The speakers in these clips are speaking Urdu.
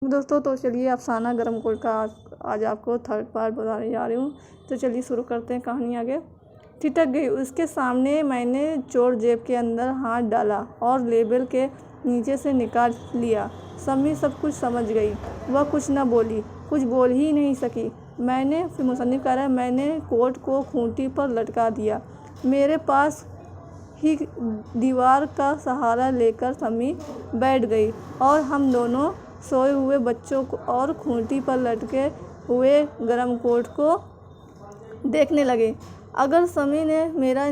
دوستوں تو چلیے افسانہ گرم کوٹ کا آج آپ کو تھرڈ پارٹ بتانے جا رہی ہوں۔ تو چلیے شروع کرتے ہیں کہانی آگے۔ ٹھٹک گئی اس کے سامنے، میں نے چور جیب کے اندر ہاتھ ڈالا اور لیبل کے نیچے سے نکال لیا۔ سمی سب کچھ سمجھ گئی، وہ کچھ نہ بولی، کچھ بول ہی نہیں سکی۔ میں نے میں نے کوٹ کو کھوٹی پر لٹکا دیا۔ میرے پاس ہی دیوار کا سہارا لے کر سمی بیٹھ گئی اور ہم دونوں سوئے ہوئے بچوں اور کھوٹی پر لٹکے ہوئے گرم کوٹ کو دیکھنے لگے۔ اگر سمی نے میرا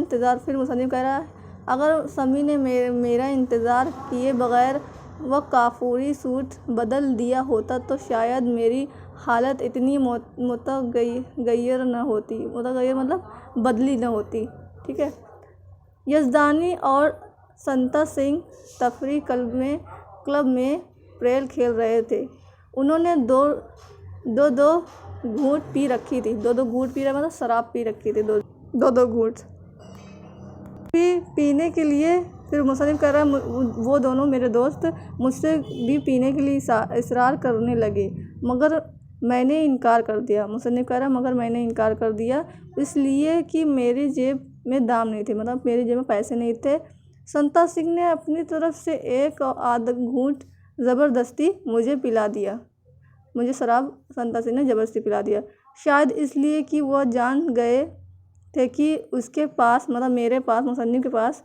انتظار کیے بغیر وہ کافوری سوٹ بدل دیا ہوتا تو شاید میری حالت اتنی متغیر نہ ہوتی۔ بدلی نہ ہوتی۔ ٹھیک ہے۔ یزدانی اور سنتا سنگھ تفریح کلب میں پریل کھیل رہے تھے۔ انہوں نے دو گھونٹ پی رکھی تھی۔ شراب پی رکھی تھی۔ دو گھونٹ پینے کے لیے پھر وہ دونوں میرے دوست مجھ سے بھی پینے کے لیے اصرار کرنے لگے، مگر میں نے انکار کر دیا اس لیے کہ میری جیب میں دام نہیں تھے، میری جیب میں پیسے نہیں تھے۔ سنتا سنگھ نے اپنی طرف سے ایک آدھ گھونٹ زبردستی مجھے پلا دیا۔ سنتا سنگھ نے زبردستی پلا دیا، شاید اس لیے کہ وہ جان گئے تھے کہ اس کے پاس میرے پاس مصنف کے پاس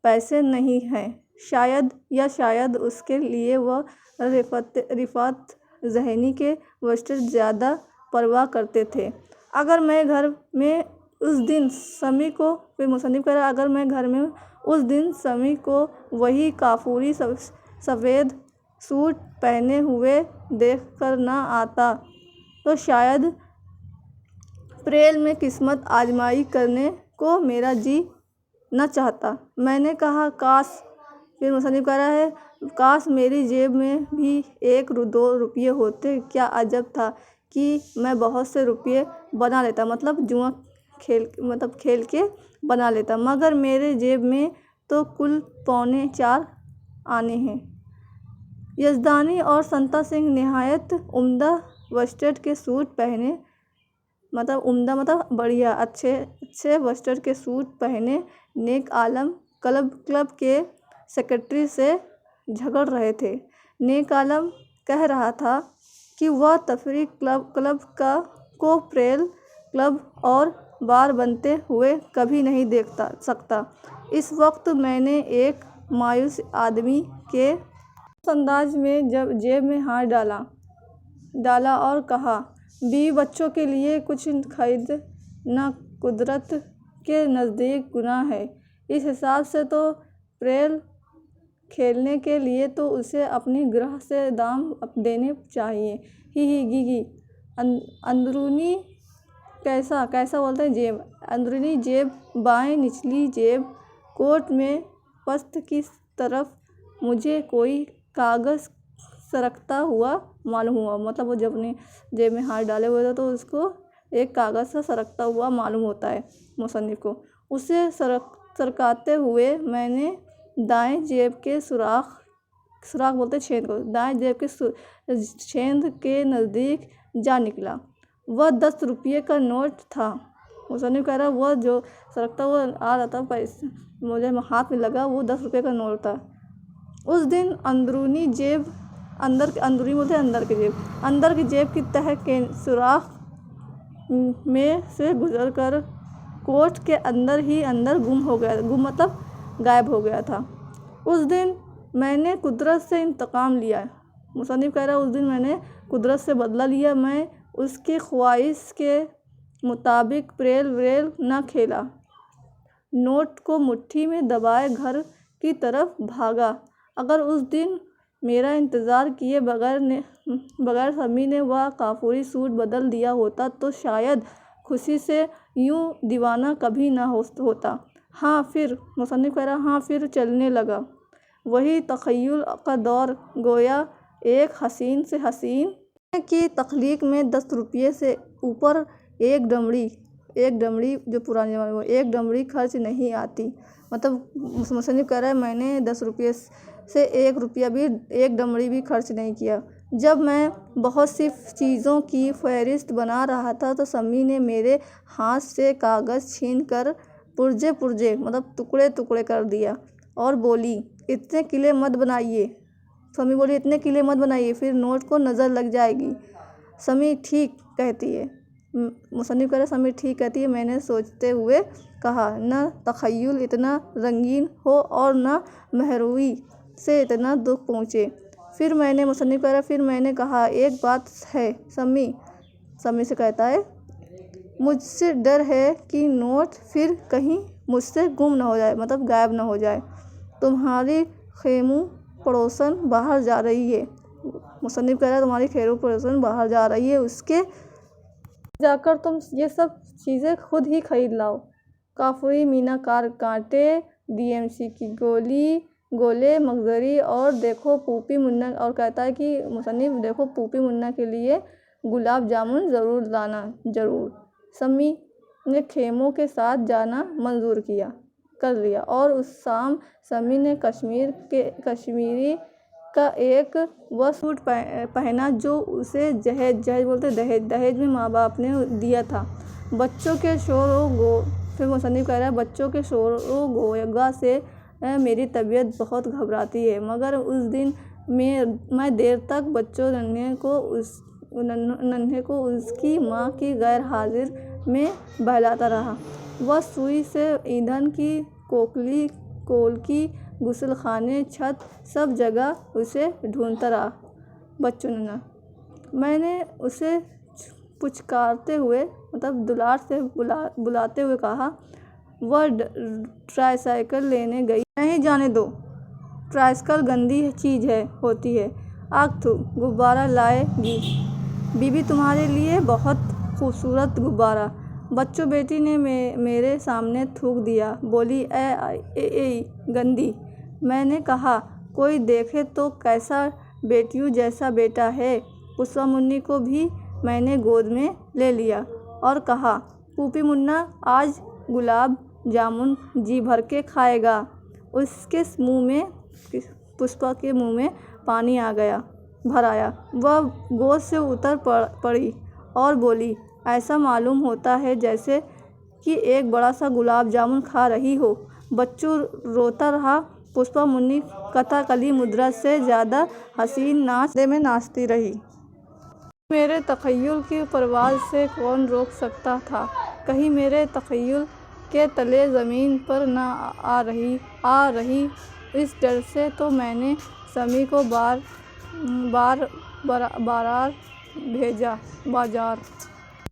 پیسے نہیں ہیں۔ شاید اس کے لیے وہ رفعت ذہنی کے وسط زیادہ پرواہ کرتے تھے۔ اگر میں گھر میں اس دن سمی کو وہی کافوری سفید سوٹ پہنے ہوئے دیکھ کر نہ آتا تو شاید پریل میں قسمت آزمائی کرنے کو میرا جی نہ چاہتا۔ میں نے کہا کاش میری جیب میں بھی 1-2 روپے ہوتے، کیا عجب تھا کہ میں بہت سے روپے بنا لیتا، جوا کھیل کے بنا لیتا، مگر میرے جیب میں تو کل 4.25 آنے ہیں۔ یزدانی اور سنتا سنگھ نہایت عمدہ وسٹر کے سوٹ پہنے، بڑھیا اچھے وسٹر کے سوٹ پہنے نیک عالم کلب کے سیکرٹری سے جھگڑ رہے تھے۔ نیک عالم کہہ رہا تھا کہ وہ تفریح کلب کو پریل کلب اور بار بنتے ہوئے کبھی نہیں دیکھ سکتا۔ اس وقت میں نے ایک مایوس آدمی کے انداز میں جیب میں ہاتھ ڈالا اور کہا، بیوی بچوں کے لیے کچھ خریدنا قدرت کے نزدیک گناہ ہے۔ اس حساب سے تو پریل کھیلنے کے لیے تو اسے اپنی گرہ سے دام دینے چاہیے۔ گی اندرونی جیب، اندرونی جیب، بائیں نچلی جیب کوٹ میں پشت کی طرف مجھے کوئی کاغذ سرکتا ہوا معلوم ہوا۔ وہ جب اپنی جیب میں ہاتھ ڈالے ہوئے تھا تو اس کو ایک کاغذ سے سرکتا ہوا معلوم ہوتا ہے مصنف کو۔ اسے سرکاتے ہوئے میں نے دائیں جیب کے دائیں جیب کے چھید کے نزدیک جا نکلا۔ وہ 10 روپے کا نوٹ تھا۔ وہ جو سرکتا ہوا آ رہا تھا، مجھے ہاتھ میں لگا، وہ 10 روپے کا نوٹ تھا۔ اس دن اندرونی جیب، اندر کی جیب کی تہہ کے سوراخ میں سے گزر کر کوٹ کے اندر ہی اندر غائب ہو گیا تھا۔ اس دن میں نے قدرت سے انتقام لیا۔ اس دن میں نے قدرت سے بدلہ لیا۔ میں اس کی خواہش کے مطابق پریل نہ کھیلا۔ نوٹ کو مٹھی میں دبائے گھر کی طرف بھاگا۔ اگر اس دن میرا انتظار کیے بغیر سمی نے وہ کافوری سوٹ بدل دیا ہوتا تو شاید خوشی سے یوں دیوانہ کبھی نہ ہوتا۔ ہاں پھر چلنے لگا وہی تخیل کا دور، گویا ایک حسین سے حسین کی تخلیق میں 10 روپے سے اوپر ایک ڈمری جو پرانے زمانے میں ایک ڈمری خرچ نہیں آتی۔ مصنف کہہ رہا ہے میں نے 10 روپے سے ایک ڈمری بھی خرچ نہیں کیا۔ جب میں بہت سی چیزوں کی فہرست بنا رہا تھا تو سمی نے میرے ہاتھ سے کاغذ چھین کر پرزے مطلب ٹکڑے ٹکڑے کر دیا اور بولی اتنے قلعے مت بنائیے۔ سمی بولی اتنے قلعے مت بنائیے، پھر نوٹ کو نظر لگ جائے گی۔ سمی ٹھیک کہتی ہے۔ مصنف کہہ رہا ہے سمی ٹھیک کہتی ہے۔ میں نے سوچتے ہوئے کہا نہ تخیل اتنا رنگین ہو اور نہ مہروی سے اتنا دکھ پہنچے۔ پھر میں نے مصنف کہہ رہا ہے پھر میں نے کہا ایک بات ہے سمی سے کہتا ہے مجھ سے ڈر ہے کہ نوٹ پھر کہیں مجھ سے گم نہ ہو جائے، مطلب غائب نہ ہو جائے۔ تمہاری خیموں پڑوسن باہر جا رہی ہے۔ مصنف کہہ رہا ہے تمہاری خیموں پڑوسن باہر جا رہی ہے، اس کے جا کر تم یہ سب چیزیں خود ہی خرید لاؤ۔ کافوری میناکار کانٹے، DMC کی گولے مگزری اور دیکھو پوپی منا، اور کہتا ہے کہ مصنف دیکھو پوپی منا کے لیے گلاب جامن ضرور لانا ضرور۔ سمی نے خیموں کے ساتھ جانا منظور کر لیا اور اس شام سمی نے کشمیری کا ایک وہ سوٹ پہنا جو اسے دہیج میں ماں باپ نے دیا تھا۔ بچوں کے پھر مصنف کہہ رہا ہے بچوں کے شور و غوغا سے میری طبیعت بہت گھبراتی ہے، مگر اس دن میں دیر تک بچوں ننھے کو اس کی ماں کی غیر حاضر میں بہلاتا رہا۔ وہ سوئی سے ایندھن کی کولکی، غسل خانے، چھت، سب جگہ اسے ڈھونڈتا رہا۔ بچوں ننھا میں نے اسے پچکارتے ہوئے مطلب دلار سے بلاتے ہوئے کہا وہ ٹرائسائیکل لینے گئی نہیں جانے دو، ٹرائسائیکل گندی چیز ہوتی ہے۔ آگ تھو، غبارہ لائے گی بی بی تمہارے لیے بہت خوبصورت غبارہ۔ بچوں بیٹی نے میرے سامنے تھوک دیا، بولی اے گندی۔ میں نے کہا کوئی دیکھے تو کیسا بیٹیوں جیسا بیٹا ہے۔ پشپا منی کو بھی میں نے گود میں لے لیا اور کہا پوپی منا آج گلاب جامن جی بھر کے کھائے گا۔ پشپا کے منہ میں پانی بھر آیا۔ وہ گود سے اتر پڑی اور بولی ایسا معلوم ہوتا ہے جیسے کہ ایک بڑا سا گلاب جامن کھا رہی ہو۔ بچوں روتا رہا۔ پشپا منی کتھاکلی مدرا سے زیادہ حسین میں ناچتی رہی۔ میرے تخیل کی پرواز سے کون روک سکتا تھا؟ کہیں میرے تخیل کے تلے زمین پر نہ آ رہی اس ڈر سے تو میں نے سمی کو بازار بھیجا۔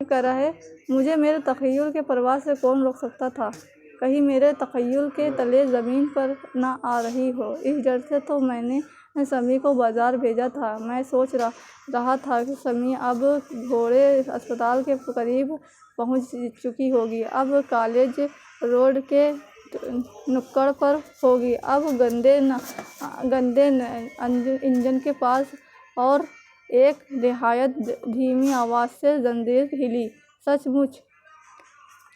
کہہ رہا ہے مجھے میرے تخیل کے پرواز سے کون روک سکتا تھا؟ کہیں میرے تخیل کے تلے زمین پر نہ آ رہی ہو اس ڈر سے تو میں نے سمی کو بازار بھیجا تھا۔ میں سوچ رہا تھا کہ سمی اب گھوڑے اسپتال کے قریب پہنچ چکی ہوگی، اب کالج روڈ کے نکڑ پر ہوگی، اب گندے انجن کے پاس، اور ایک نہایت دھیمی آواز سے زنجیر ہلی۔ سچ مچ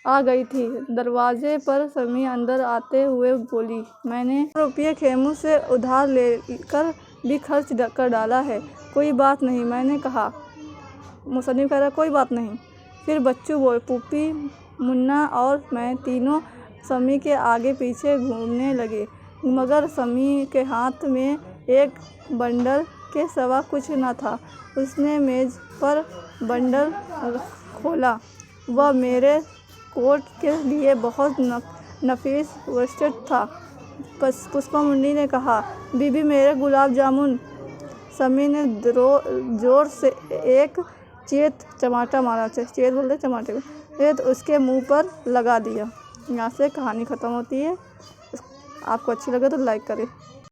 آ گئی تھی۔ دروازے پر سمی اندر آتے ہوئے بولی میں نے روپیے خیموں سے ادھار لے کر بھی خرچ کر ڈالا ہے۔ کوئی بات نہیں، میں نے کہا۔ مصنف کہہ رہا کوئی بات نہیں۔ پھر بچوں پوپی منا اور میں تینوں سمی کے آگے پیچھے گھومنے لگے، مگر سمی کے ہاتھ میں ایک بنڈل کے سوا کچھ نہ تھا۔ اس نے میز پر بنڈل کھولا۔ وہ میرے کوٹ کے لیے بہت نفیس وسیٹ تھا۔ پشپا منی نے کہا بی بی میرے گلاب جامن۔ سمی نے زور سے ایک چیت چماٹا مارا، چیت بولتے چماٹے کو، اس کے منہ پر لگا دیا۔ یہاں سے کہانی ختم ہوتی ہے۔ آپ کو اچھی لگے تو لائک کریں۔